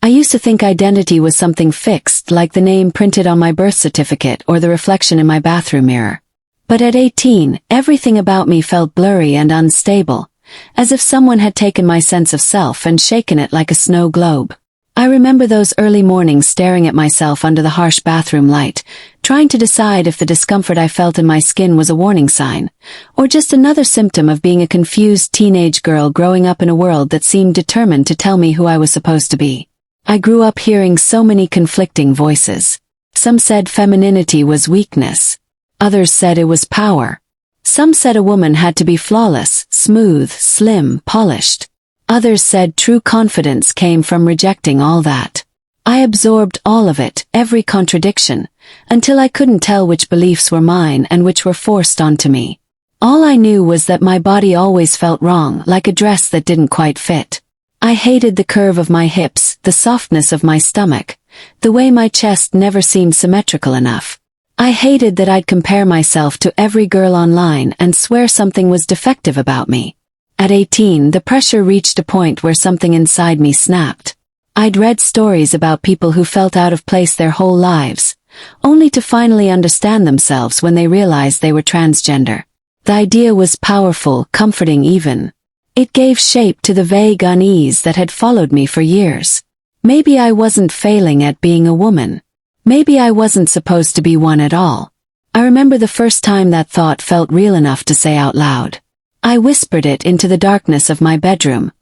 I used to think identity was something fixed, like the name printed on my birth certificate or the reflection in my bathroom mirror. But at 18, everything about me felt blurry and unstable, as if someone had taken my sense of self and shaken it like a snow globe. I remember those early mornings staring at myself under the harsh bathroom light, trying to decide if the discomfort I felt in my skin was a warning sign, or just another symptom of being a confused teenage girl growing up in a world that seemed determined to tell me who I was supposed to be. I grew up hearing so many conflicting voices. Some said femininity was weakness. Others said it was power. Some said a woman had to be flawless, smooth, slim, polished. Others said true confidence came from rejecting all that. I absorbed all of it, every contradiction, until I couldn't tell which beliefs were mine and which were forced onto me. All I knew was that my body always felt wrong, like a dress that didn't quite fit. I hated the curve of my hips, the softness of my stomach, the way my chest never seemed symmetrical enough. I hated that I'd compare myself to every girl online and swear something was defective about me. At 18, the pressure reached a point where something inside me snapped. I'd read stories about people who felt out of place their whole lives, only to finally understand themselves when they realized they were transgender. The idea was powerful, comforting even. It gave shape to the vague unease that had followed me for years. Maybe I wasn't failing at being a woman. Maybe I wasn't supposed to be one at all. I remember the first time that thought felt real enough to say out loud. I whispered it into the darkness of my bedroom,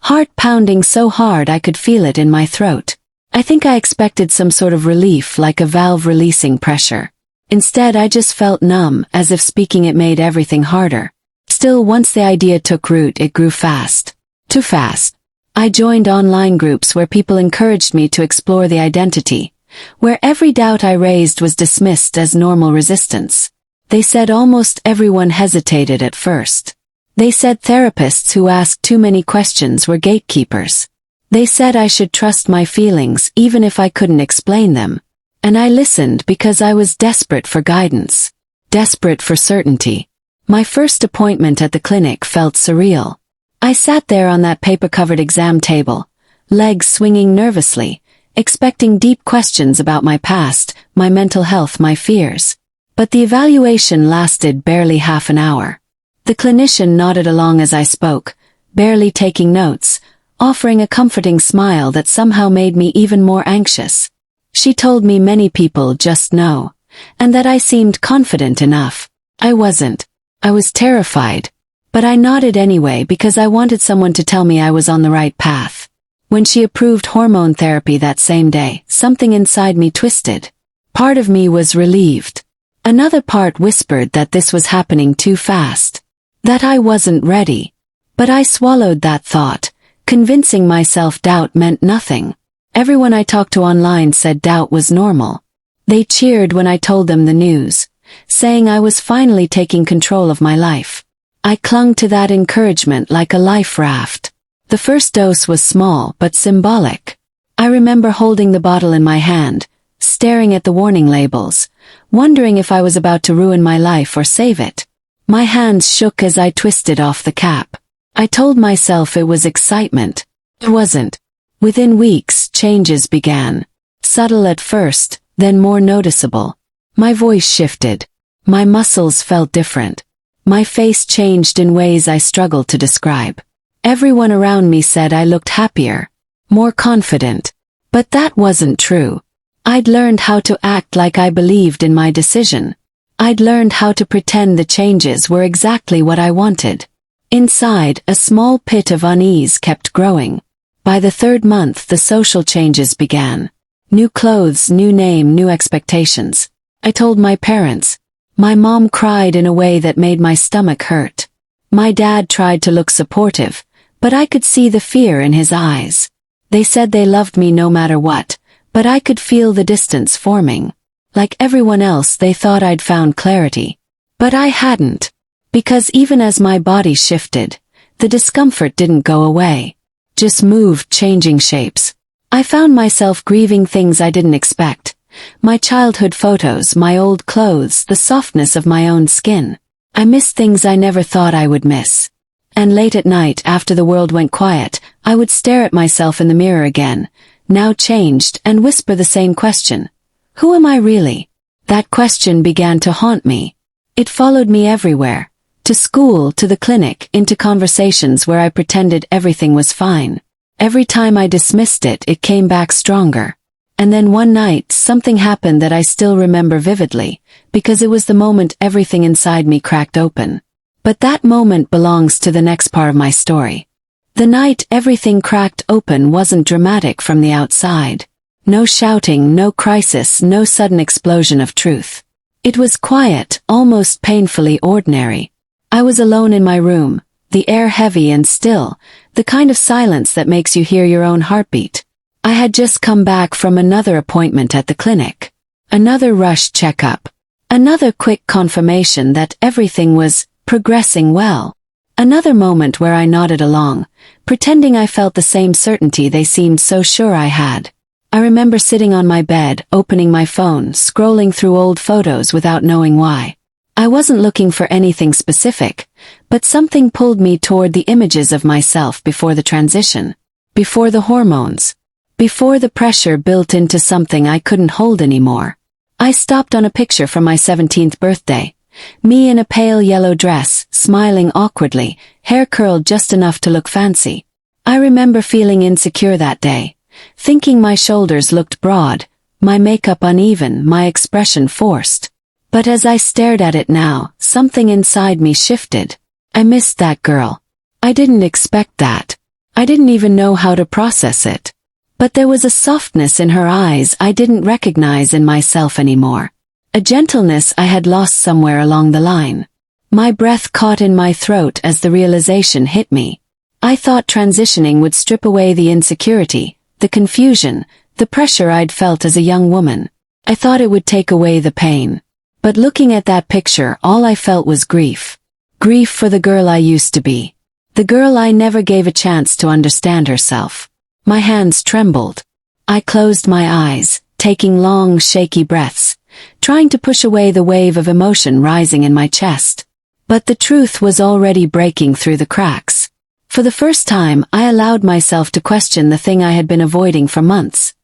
heart pounding so hard I could feel it in my throat. I think I expected some sort of relief, like a valve releasing pressure. Instead, I just felt numb, as if speaking it made everything harder. Still, once the idea took root, it grew fast. Too fast. I joined online groups where people encouraged me to explore the identity, where every doubt I raised was dismissed as normal resistance. They said almost everyone hesitated at first. They said therapists who asked too many questions were gatekeepers. They said I should trust my feelings even if I couldn't explain them. And I listened because I was desperate for guidance. Desperate for certainty. My first appointment at the clinic felt surreal. I sat there on that paper-covered exam table, legs swinging nervously, expecting deep questions about my past, my mental health, my fears. But the evaluation lasted barely half an hour. The clinician nodded along as I spoke, barely taking notes, offering a comforting smile that somehow made me even more anxious. She told me many people just know, and that I seemed confident enough. I wasn't. I was terrified. But I nodded anyway because I wanted someone to tell me I was on the right path. When she approved hormone therapy that same day, something inside me twisted. Part of me was relieved. Another part whispered that this was happening too fast. That I wasn't ready. But I swallowed that thought, convincing myself doubt meant nothing. Everyone I talked to online said doubt was normal. They cheered when I told them the news, saying I was finally taking control of my life. I clung to that encouragement like a life raft. The first dose was small but symbolic. I remember holding the bottle in my hand, staring at the warning labels, wondering if I was about to ruin my life or save it. My hands shook as I twisted off the cap. I told myself it was excitement. It wasn't. Within weeks, changes began. Subtle at first, then more noticeable. My voice shifted. My muscles felt different. My face changed in ways I struggled to describe. Everyone around me said I looked happier, more confident. But that wasn't true. I'd learned how to act like I believed in my decision. I'd learned how to pretend the changes were exactly what I wanted. Inside, a small pit of unease kept growing. By the third month, the social changes began. New clothes, new name, new expectations. I told my parents. My mom cried in a way that made my stomach hurt. My dad tried to look supportive, but I could see the fear in his eyes. They said they loved me no matter what, but I could feel the distance forming. Like everyone else, they thought I'd found clarity. But I hadn't. Because even as my body shifted, the discomfort didn't go away. Just moved, changing shapes. I found myself grieving things I didn't expect. My childhood photos, my old clothes, the softness of my own skin. I missed things I never thought I would miss. And late at night, after the world went quiet, I would stare at myself in the mirror again, now changed, and whisper the same question. Who am I really? That question began to haunt me. It followed me everywhere. To school, to the clinic, into conversations where I pretended everything was fine. Every time I dismissed it, it came back stronger. And then one night, something happened that I still remember vividly, because it was the moment everything inside me cracked open. But that moment belongs to the next part of my story. The night everything cracked open wasn't dramatic from the outside. No shouting, no crisis, no sudden explosion of truth. It was quiet, almost painfully ordinary. I was alone in my room, the air heavy and still, the kind of silence that makes you hear your own heartbeat. I had just come back from another appointment at the clinic. Another rushed checkup. Another quick confirmation that everything was progressing well. Another moment where I nodded along, pretending I felt the same certainty they seemed so sure I had. I remember sitting on my bed, opening my phone, scrolling through old photos without knowing why. I wasn't looking for anything specific, but something pulled me toward the images of myself before the transition, before the hormones, before the pressure built into something I couldn't hold anymore. I stopped on a picture from my 17th birthday. Me in a pale yellow dress, smiling awkwardly, hair curled just enough to look fancy. I remember feeling insecure that day, thinking my shoulders looked broad, my makeup uneven, my expression forced. But as I stared at it now, something inside me shifted. I missed that girl. I didn't expect that. I didn't even know how to process it. But there was a softness in her eyes I didn't recognize in myself anymore. A gentleness I had lost somewhere along the line. My breath caught in my throat as the realization hit me. I thought transitioning would strip away the insecurity, the confusion, the pressure I'd felt as a young woman. I thought it would take away the pain. But looking at that picture, all I felt was grief. Grief for the girl I used to be. The girl I never gave a chance to understand herself. My hands trembled. I closed my eyes, taking long, shaky breaths, trying to push away the wave of emotion rising in my chest. But the truth was already breaking through the cracks. For the first time, I allowed myself to question the thing I had been avoiding for months.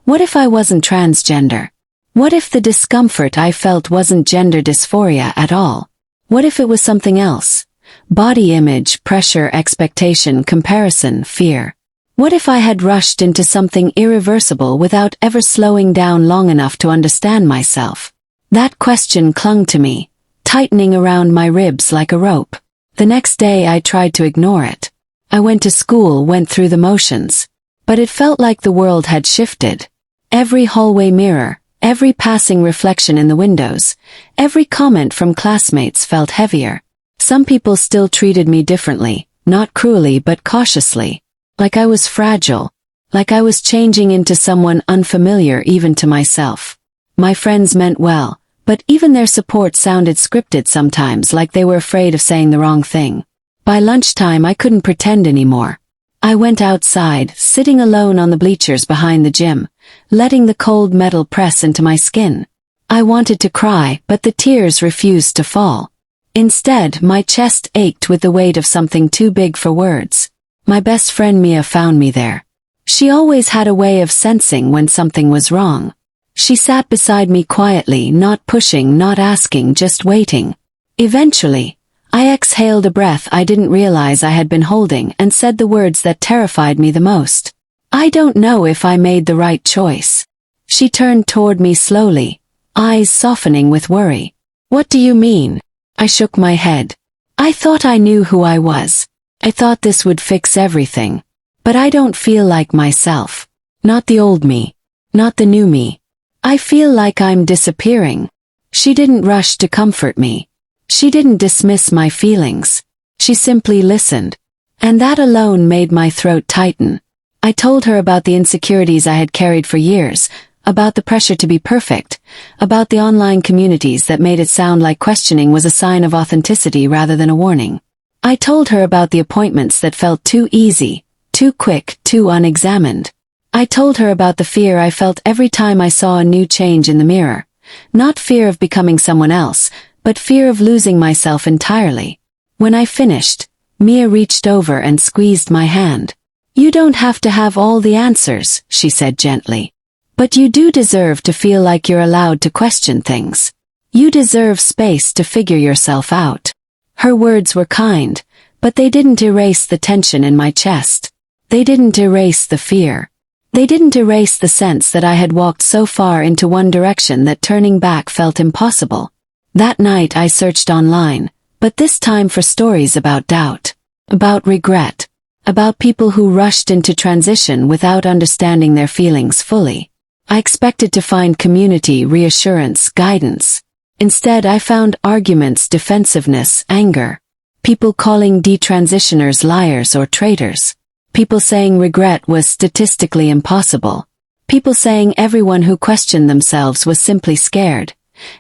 What if I wasn't transgender? What if the discomfort I felt wasn't gender dysphoria at all? What if it was something else? Body image, pressure, expectation, comparison, fear. What if I had rushed into something irreversible without ever slowing down long enough to understand myself? That question clung to me, tightening around my ribs like a rope. The next day I tried to ignore it. I went to school, went through the motions. But it felt like the world had shifted. Every hallway mirror, every passing reflection in the windows, every comment from classmates felt heavier. Some people still treated me differently, not cruelly but cautiously. Like I was fragile. Like I was changing into someone unfamiliar even to myself. My friends meant well, but even their support sounded scripted sometimes, like they were afraid of saying the wrong thing. By lunchtime I couldn't pretend anymore. I went outside, sitting alone on the bleachers behind the gym, letting the cold metal press into my skin. I wanted to cry, but the tears refused to fall. Instead, my chest ached with the weight of something too big for words. My best friend Mia found me there. She always had a way of sensing when something was wrong. She sat beside me quietly, not pushing, not asking, just waiting. Eventually, I exhaled a breath I didn't realize I had been holding and said the words that terrified me the most. I don't know if I made the right choice. She turned toward me slowly, eyes softening with worry. What do you mean? I shook my head. I thought I knew who I was. I thought this would fix everything. But I don't feel like myself. Not the old me. Not the new me. I feel like I'm disappearing. She didn't rush to comfort me. She didn't dismiss my feelings. She simply listened. And that alone made my throat tighten. I told her about the insecurities I had carried for years, about the pressure to be perfect, about the online communities that made it sound like questioning was a sign of authenticity rather than a warning. I told her about the appointments that felt too easy, too quick, too unexamined. I told her about the fear I felt every time I saw a new change in the mirror. Not fear of becoming someone else, but fear of losing myself entirely. When I finished, Mia reached over and squeezed my hand. You don't have to have all the answers, she said gently. But you do deserve to feel like you're allowed to question things. You deserve space to figure yourself out. Her words were kind, but they didn't erase the tension in my chest. They didn't erase the fear. They didn't erase the sense that I had walked so far into one direction that turning back felt impossible. That night I searched online, but this time for stories about doubt, about regret, about people who rushed into transition without understanding their feelings fully. I expected to find community, reassurance, guidance. Instead, I found arguments, defensiveness, anger. People calling detransitioners liars or traitors. People saying regret was statistically impossible. People saying everyone who questioned themselves was simply scared,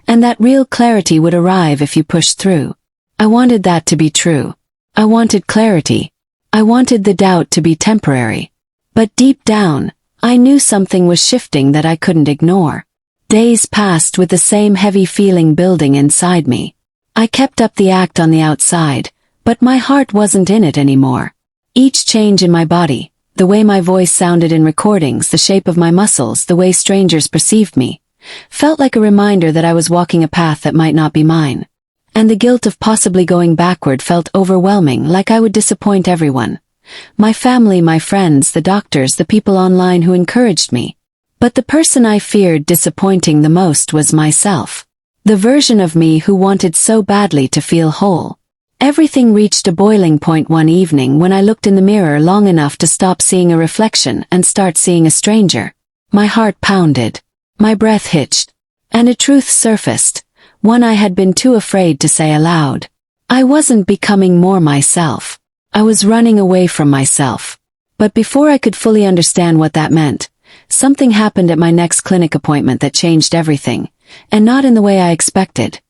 and that real clarity would arrive if you pushed through. I wanted that to be true. I wanted clarity. I wanted the doubt to be temporary. But deep down, I knew something was shifting that I couldn't ignore. Days passed with the same heavy feeling building inside me. I kept up the act on the outside, but my heart wasn't in it anymore. Each change in my body, the way my voice sounded in recordings, the shape of my muscles, the way strangers perceived me, felt like a reminder that I was walking a path that might not be mine. And the guilt of possibly going backward felt overwhelming, like I would disappoint everyone. My family, my friends, the doctors, the people online who encouraged me. But the person I feared disappointing the most was myself. The version of me who wanted so badly to feel whole. Everything reached a boiling point one evening when I looked in the mirror long enough to stop seeing a reflection and start seeing a stranger. My heart pounded. My breath hitched. And a truth surfaced, one I had been too afraid to say aloud. I wasn't becoming more myself. I was running away from myself. But before I could fully understand what that meant, something happened at my next clinic appointment that changed everything, and not in the way I expected.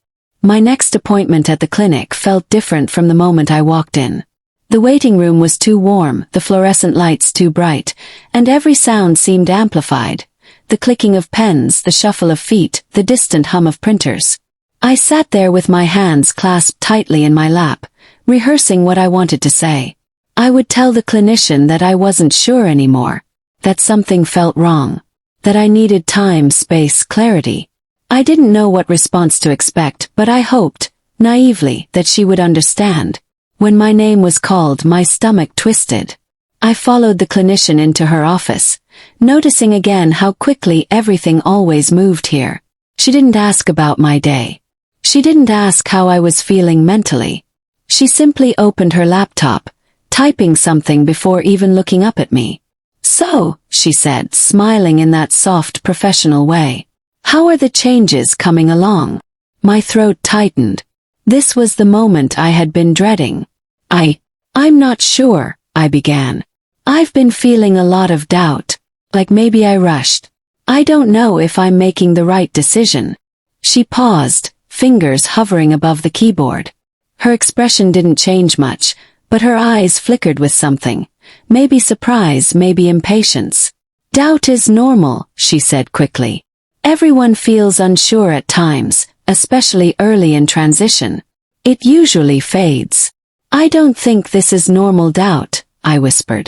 My next appointment at the clinic felt different from the moment I walked in. The waiting room was too warm, the fluorescent lights too bright, and every sound seemed amplified. The clicking of pens, the shuffle of feet, the distant hum of printers. I sat there with my hands clasped tightly in my lap, rehearsing what I wanted to say. I would tell the clinician that I wasn't sure anymore, that something felt wrong, that I needed time, space, clarity. I didn't know what response to expect, but I hoped, naively, that she would understand. When my name was called, my stomach twisted. I followed the clinician into her office, noticing again how quickly everything always moved here. She didn't ask about my day. She didn't ask how I was feeling mentally. She simply opened her laptop, typing something before even looking up at me. "So," she said, smiling in that soft, professional way. "How are the changes coming along?" My throat tightened. This was the moment I had been dreading. I'm not sure," I began. "I've been feeling a lot of doubt. Like maybe I rushed. I don't know if I'm making the right decision." She paused, fingers hovering above the keyboard. Her expression didn't change much, but her eyes flickered with something. Maybe surprise, maybe impatience. "Doubt is normal," she said quickly. "Everyone feels unsure at times, especially early in transition. It usually fades." "I don't think this is normal doubt," I whispered.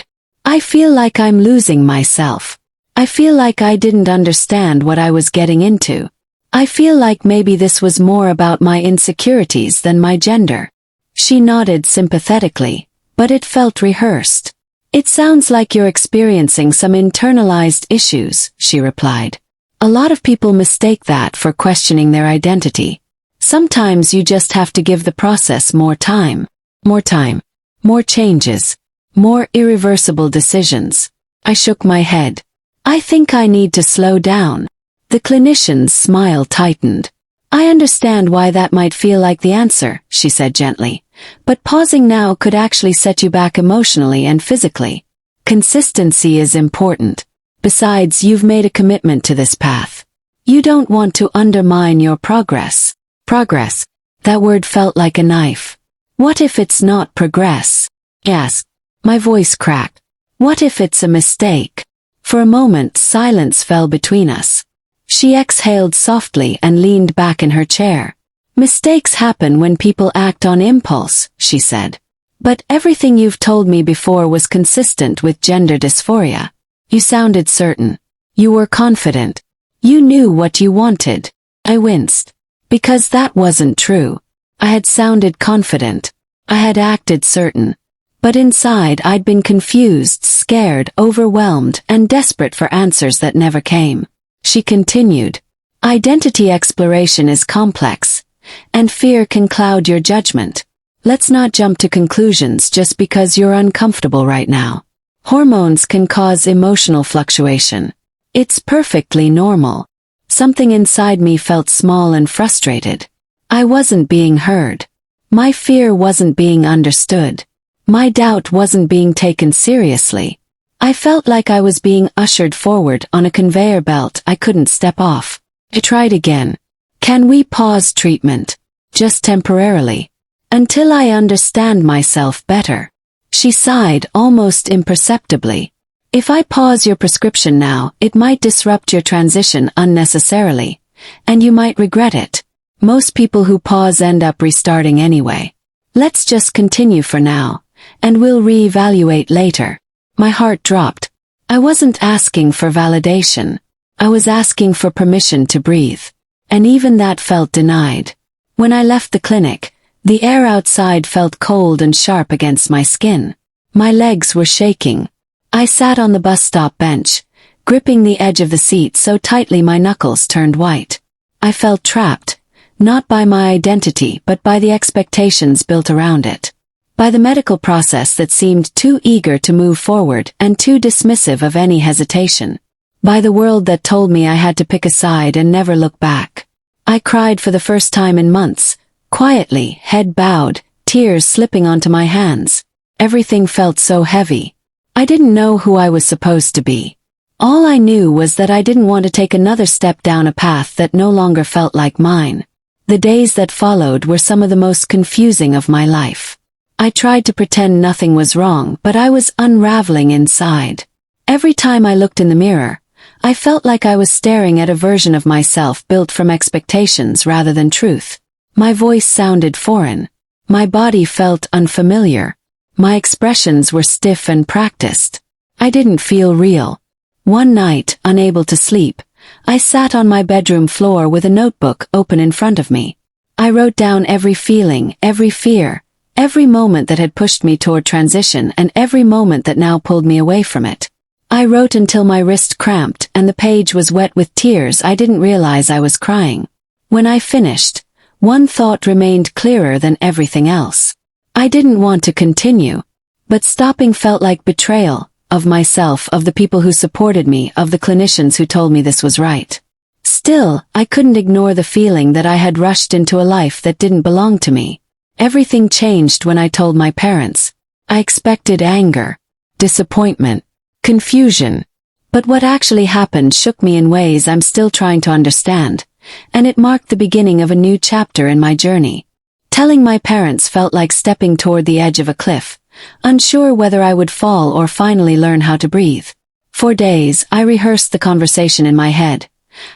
"I feel like I'm losing myself. I feel like I didn't understand what I was getting into. I feel like maybe this was more about my insecurities than my gender." She nodded sympathetically, but it felt rehearsed. "It sounds like you're experiencing some internalized issues," she replied. "A lot of people mistake that for questioning their identity. Sometimes you just have to give the process more time. More changes. More irreversible decisions." I shook my head. "I think I need to slow down." The clinician's smile tightened. "I understand why that might feel like the answer," she said gently. "But pausing now could actually set you back emotionally and physically. Consistency is important. Besides, you've made a commitment to this path. You don't want to undermine your progress." Progress. That word felt like a knife. "What if it's not progress?" I asked. My voice cracked. "What if it's a mistake?" For a moment, silence fell between us. She exhaled softly and leaned back in her chair. "Mistakes happen when people act on impulse," she said. But everything you've told me before was consistent with gender dysphoria. You sounded certain. You were confident. You knew what you wanted. I winced. Because that wasn't true. I had sounded confident. I had acted certain. But inside I'd been confused, scared, overwhelmed, and desperate for answers that never came. She continued. Identity exploration is complex, and fear can cloud your judgment. Let's not jump to conclusions just because you're uncomfortable right now. Hormones can cause emotional fluctuation. It's perfectly normal. Something inside me felt small and frustrated. I wasn't being heard. My fear wasn't being understood. My doubt wasn't being taken seriously. I felt like I was being ushered forward on a conveyor belt I couldn't step off. I tried again. Can we pause treatment? Just temporarily. Until I understand myself better. She sighed almost imperceptibly. If I pause your prescription now, it might disrupt your transition unnecessarily, and you might regret it. Most people who pause end up restarting anyway. Let's just continue for now, and we'll reevaluate later. My heart dropped. I wasn't asking for validation. I was asking for permission to breathe. And even that felt denied. When I left the clinic, the air outside felt cold and sharp against my skin. My legs were shaking. I sat on the bus stop bench, gripping the edge of the seat so tightly my knuckles turned white. I felt trapped, not by my identity but by the expectations built around it. By the medical process that seemed too eager to move forward and too dismissive of any hesitation. By the world that told me I had to pick a side and never look back. I cried for the first time in months, quietly, head bowed, tears slipping onto my hands. Everything felt so heavy. I didn't know who I was supposed to be. All I knew was that I didn't want to take another step down a path that no longer felt like mine. The days that followed were some of the most confusing of my life. I tried to pretend nothing was wrong, but I was unraveling inside. Every time I looked in the mirror, I felt like I was staring at a version of myself built from expectations rather than truth. My voice sounded foreign. My body felt unfamiliar. My expressions were stiff and practiced. I didn't feel real. One night, unable to sleep, I sat on my bedroom floor with a notebook open in front of me. I wrote down every feeling, every fear, every moment that had pushed me toward transition and every moment that now pulled me away from it. I wrote until my wrist cramped and the page was wet with tears. I didn't realize I was crying. When I finished, one thought remained clearer than everything else. I didn't want to continue, but stopping felt like betrayal, of myself, of the people who supported me, of the clinicians who told me this was right. Still, I couldn't ignore the feeling that I had rushed into a life that didn't belong to me. Everything changed when I told my parents. I expected anger, disappointment, confusion. But what actually happened shook me in ways I'm still trying to understand, and it marked the beginning of a new chapter in my journey. Telling my parents felt like stepping toward the edge of a cliff, unsure whether I would fall or finally learn how to breathe. For days, I rehearsed the conversation in my head.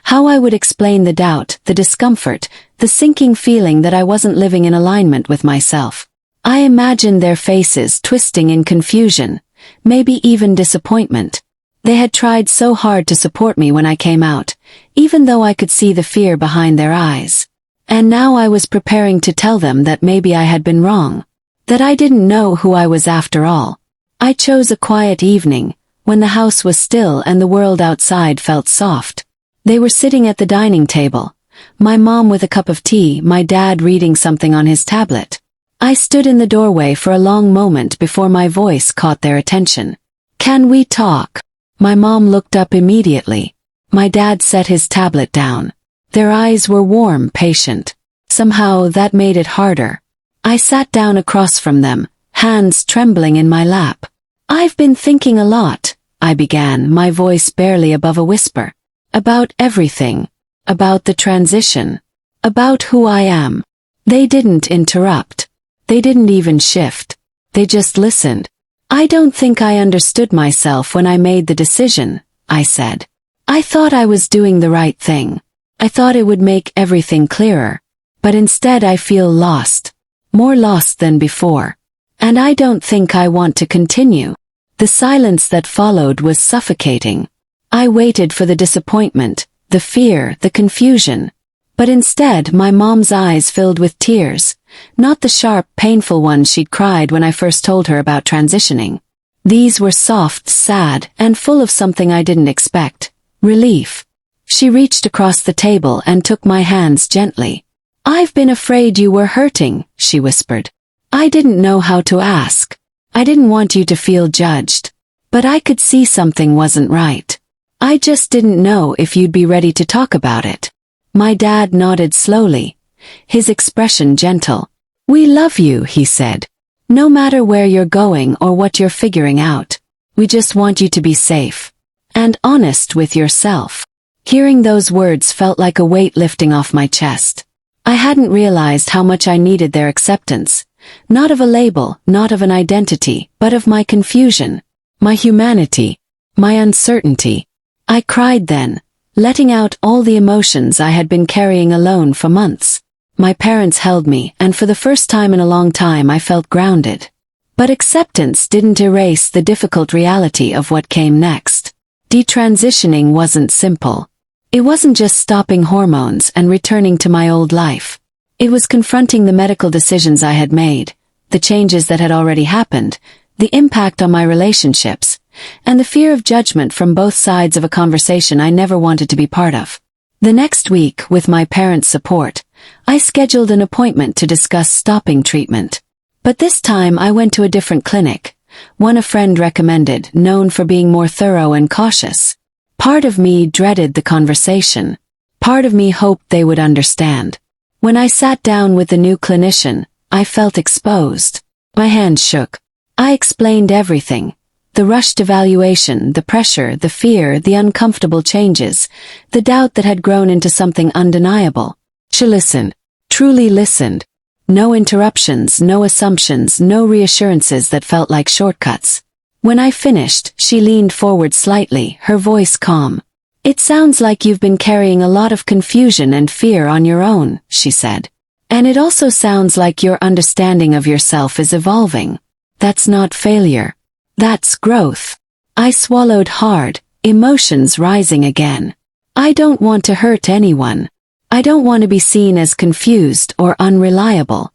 How I would explain the doubt, the discomfort, the sinking feeling that I wasn't living in alignment with myself. I imagined their faces twisting in confusion, maybe even disappointment. They had tried so hard to support me when I came out, even though I could see the fear behind their eyes. And now I was preparing to tell them that maybe I had been wrong. That I didn't know who I was after all. I chose a quiet evening, when the house was still and the world outside felt soft. They were sitting at the dining table, my mom with a cup of tea, my dad reading something on his tablet. I stood in the doorway for a long moment before my voice caught their attention. "Can we talk?" My mom looked up immediately. My dad set his tablet down. Their eyes were warm, patient. Somehow that made it harder. I sat down across from them, hands trembling in my lap. "I've been thinking a lot," I began, my voice barely above a whisper. "About everything. About the transition. About who I am." They didn't interrupt. They didn't even shift. They just listened. "I don't think I understood myself when I made the decision," I said. "I thought I was doing the right thing. I thought it would make everything clearer. But instead I feel lost. More lost than before." And I don't think I want to continue. The silence that followed was suffocating. I waited for the disappointment, the fear, the confusion. But instead, my mom's eyes filled with tears, not the sharp, painful ones she'd cried when I first told her about transitioning. These were soft, sad, and full of something I didn't expect: relief. She reached across the table and took my hands gently. "I've been afraid you were hurting," she whispered. "I didn't know how to ask. I didn't want you to feel judged. But I could see something wasn't right. I just didn't know if you'd be ready to talk about it." My dad nodded slowly, his expression gentle. "We love you," he said. "No matter where you're going or what you're figuring out. We just want you to be safe. And honest with yourself." Hearing those words felt like a weight lifting off my chest. I hadn't realized how much I needed their acceptance. Not of a label, not of an identity, but of my confusion, my humanity, my uncertainty. I cried then, letting out all the emotions I had been carrying alone for months. My parents held me, and for the first time in a long time I felt grounded. But acceptance didn't erase the difficult reality of what came next. Detransitioning wasn't simple. It wasn't just stopping hormones and returning to my old life. It was confronting the medical decisions I had made, the changes that had already happened, the impact on my relationships, and the fear of judgment from both sides of a conversation I never wanted to be part of. The next week, with my parents' support, I scheduled an appointment to discuss stopping treatment. But this time I went to a different clinic, one a friend recommended, known for being more thorough and cautious. Part of me dreaded the conversation. Part of me hoped they would understand. When I sat down with the new clinician, I felt exposed. My hands shook. I explained everything. The rushed evaluation, the pressure, the fear, the uncomfortable changes, the doubt that had grown into something undeniable. She listened. Truly listened. No interruptions, no assumptions, no reassurances that felt like shortcuts. When I finished, she leaned forward slightly, her voice calm. "It sounds like you've been carrying a lot of confusion and fear on your own," she said. "And it also sounds like your understanding of yourself is evolving. That's not failure. That's growth." I swallowed hard, emotions rising again. I don't want to hurt anyone. I don't want to be seen as confused or unreliable.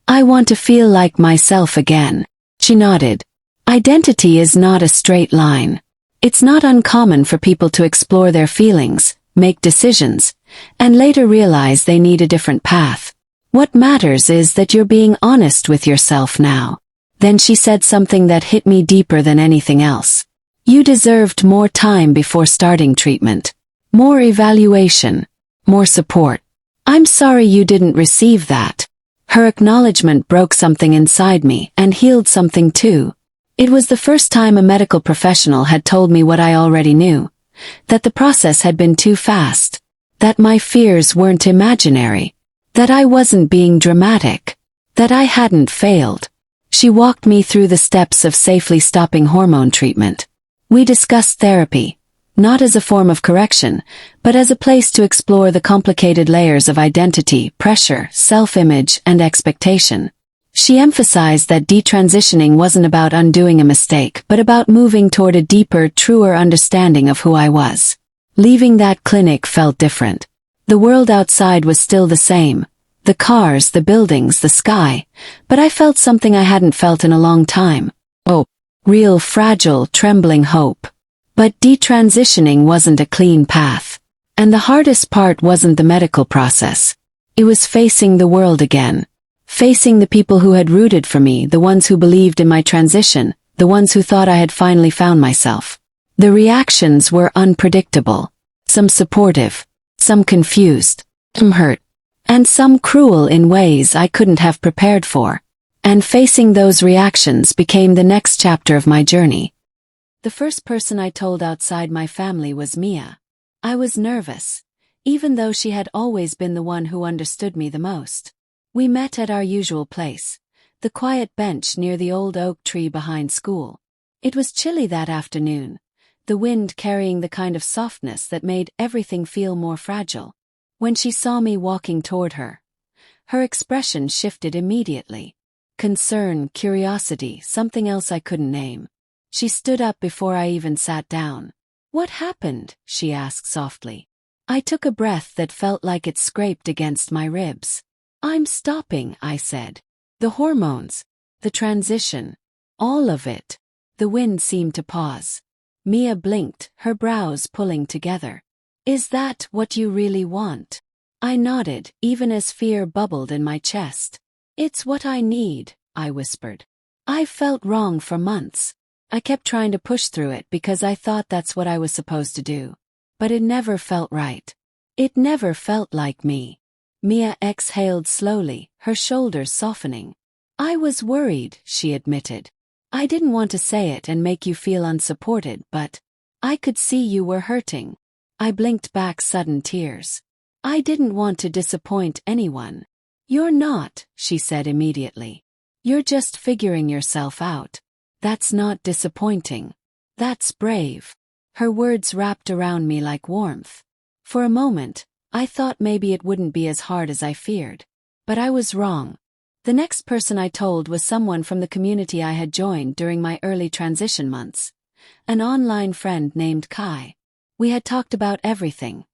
I want to feel like myself again. She nodded. Identity is not a straight line. It's not uncommon for people to explore their feelings, make decisions, and later realize they need a different path. What matters is that you're being honest with yourself now. Then she said something that hit me deeper than anything else. "You deserved more time before starting treatment. More evaluation. More support. I'm sorry you didn't receive that." Her acknowledgement broke something inside me and healed something too. It was the first time a medical professional had told me what I already knew. That the process had been too fast. That my fears weren't imaginary. That I wasn't being dramatic. That I hadn't failed. She walked me through the steps of safely stopping hormone treatment. We discussed therapy, not as a form of correction, but as a place to explore the complicated layers of identity, pressure, self-image, and expectation. She emphasized that detransitioning wasn't about undoing a mistake, but about moving toward a deeper, truer understanding of who I was. Leaving that clinic felt different. The world outside was still the same. The cars, the buildings, the sky. But I felt something I hadn't felt in a long time. Oh, real, fragile, trembling hope. But detransitioning wasn't a clean path. And the hardest part wasn't the medical process. It was facing the world again. Facing the people who had rooted for me, the ones who believed in my transition, the ones who thought I had finally found myself. The reactions were unpredictable. Some supportive, some confused, some hurt, and some cruel in ways I couldn't have prepared for. And facing those reactions became the next chapter of my journey. The first person I told outside my family was Mia. I was nervous, even though she had always been the one who understood me the most. We met at our usual place, the quiet bench near the old oak tree behind school. It was chilly that afternoon, the wind carrying the kind of softness that made everything feel more fragile. When she saw me walking toward her, her expression shifted immediately. concern, curiosity, something else I couldn't name. She stood up before I even sat down. "What happened?" she asked softly. I took a breath that felt like it scraped against my ribs. "I'm stopping," I said. "The hormones, the transition, all of it." The wind seemed to pause. Mia blinked, her brows pulling together. "Is that what you really want?" I nodded, even as fear bubbled in my chest. "It's what I need," I whispered. I felt wrong for months. I kept trying to push through it because I thought that's what I was supposed to do. But it never felt right. It never felt like me. Mia exhaled slowly, her shoulders softening. "I was worried," she admitted. "I didn't want to say it and make you feel unsupported, but I could see you were hurting." I blinked back sudden tears. "I didn't want to disappoint anyone." "You're not," she said immediately. "You're just figuring yourself out. That's not disappointing. That's brave." Her words wrapped around me like warmth. For a moment, I thought maybe it wouldn't be as hard as I feared. But I was wrong. The next person I told was someone from the community I had joined during my early transition months. An online friend named Kai. We had talked about everything.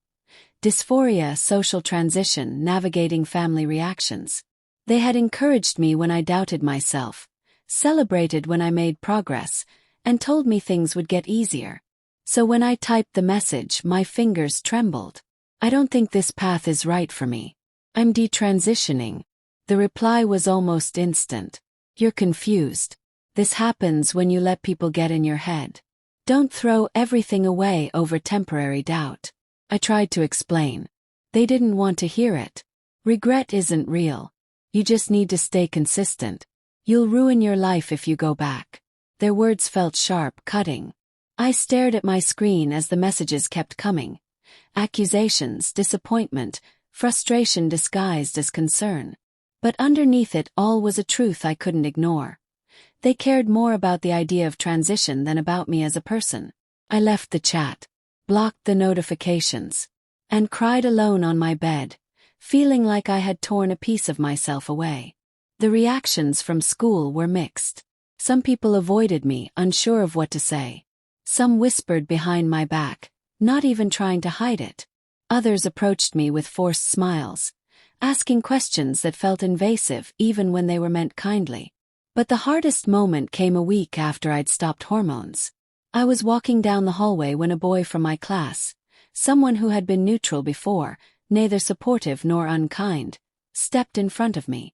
Dysphoria, social transition, navigating family reactions. They had encouraged me when I doubted myself, celebrated when I made progress, and told me things would get easier. So when I typed the message, my fingers trembled. "I don't think this path is right for me. I'm detransitioning." The reply was almost instant. "You're confused. This happens when you let people get in your head. Don't throw everything away over temporary doubt." I tried to explain. They didn't want to hear it. Regret isn't real. You just need to stay consistent. You'll ruin your life if you go back. Their words felt sharp, cutting. I stared at my screen as the messages kept coming. Accusations, disappointment, frustration disguised as concern. But underneath it all was a truth I couldn't ignore. They cared more about the idea of transition than about me as a person. I left the chat, blocked the notifications, and cried alone on my bed, feeling like I had torn a piece of myself away. The reactions from school were mixed. Some people avoided me, unsure of what to say. Some whispered behind my back, not even trying to hide it. Others approached me with forced smiles, asking questions that felt invasive even when they were meant kindly. But the hardest moment came a week after I'd stopped hormones. I was walking down the hallway when a boy from my class, someone who had been neutral before, neither supportive nor unkind, stepped in front of me.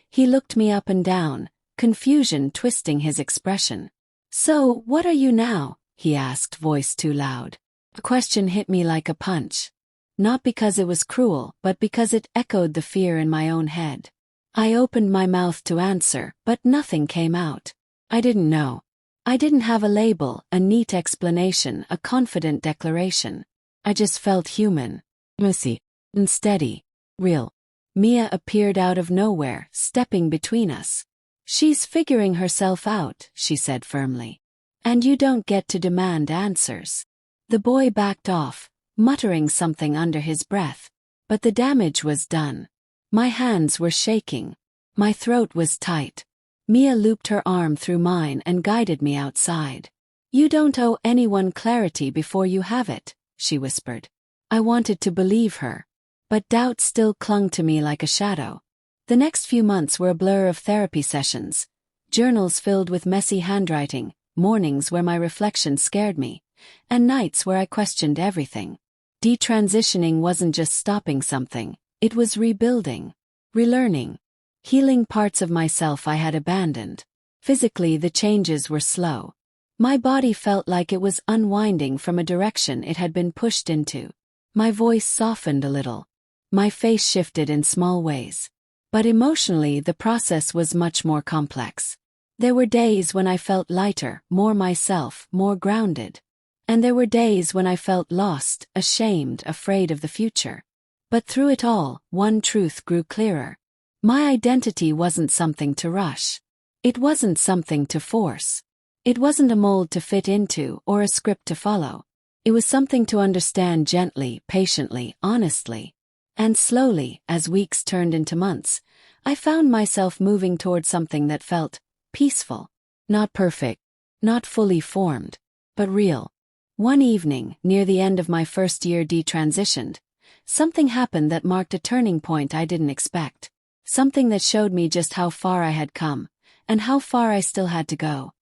He looked me up and down, confusion twisting his expression. "So, what are you now?" he asked, voice too loud. The question hit me like a punch. Not because it was cruel, but because it echoed the fear in my own head. I opened my mouth to answer, but nothing came out. I didn't know. I didn't have a label, a neat explanation, a confident declaration. I just felt human, messy, unsteady, real. Mia appeared out of nowhere, stepping between us. "She's figuring herself out," she said firmly. "And you don't get to demand answers." The boy backed off, muttering something under his breath. But the damage was done. My hands were shaking. My throat was tight. Mia looped her arm through mine and guided me outside. "You don't owe anyone clarity before you have it," she whispered. I wanted to believe her. But doubt still clung to me like a shadow. The next few months were a blur of therapy sessions, journals filled with messy handwriting, mornings where my reflections scared me, and nights where I questioned everything. Detransitioning wasn't just stopping something, it was rebuilding, relearning, healing parts of myself I had abandoned. Physically, the changes were slow. My body felt like it was unwinding from a direction it had been pushed into. My voice softened a little. My face shifted in small ways. But emotionally, the process was much more complex. There were days when I felt lighter, more myself, more grounded. And there were days when I felt lost, ashamed, afraid of the future. But through it all, one truth grew clearer. My identity wasn't something to rush. It wasn't something to force. It wasn't a mold to fit into or a script to follow. It was something to understand gently, patiently, honestly. And slowly, as weeks turned into months, I found myself moving toward something that felt peaceful. Not perfect, not fully formed, but real. One evening, near the end of my first year detransitioned, something happened that marked a turning point I didn't expect. Something that showed me just how far I had come, and how far I still had to go.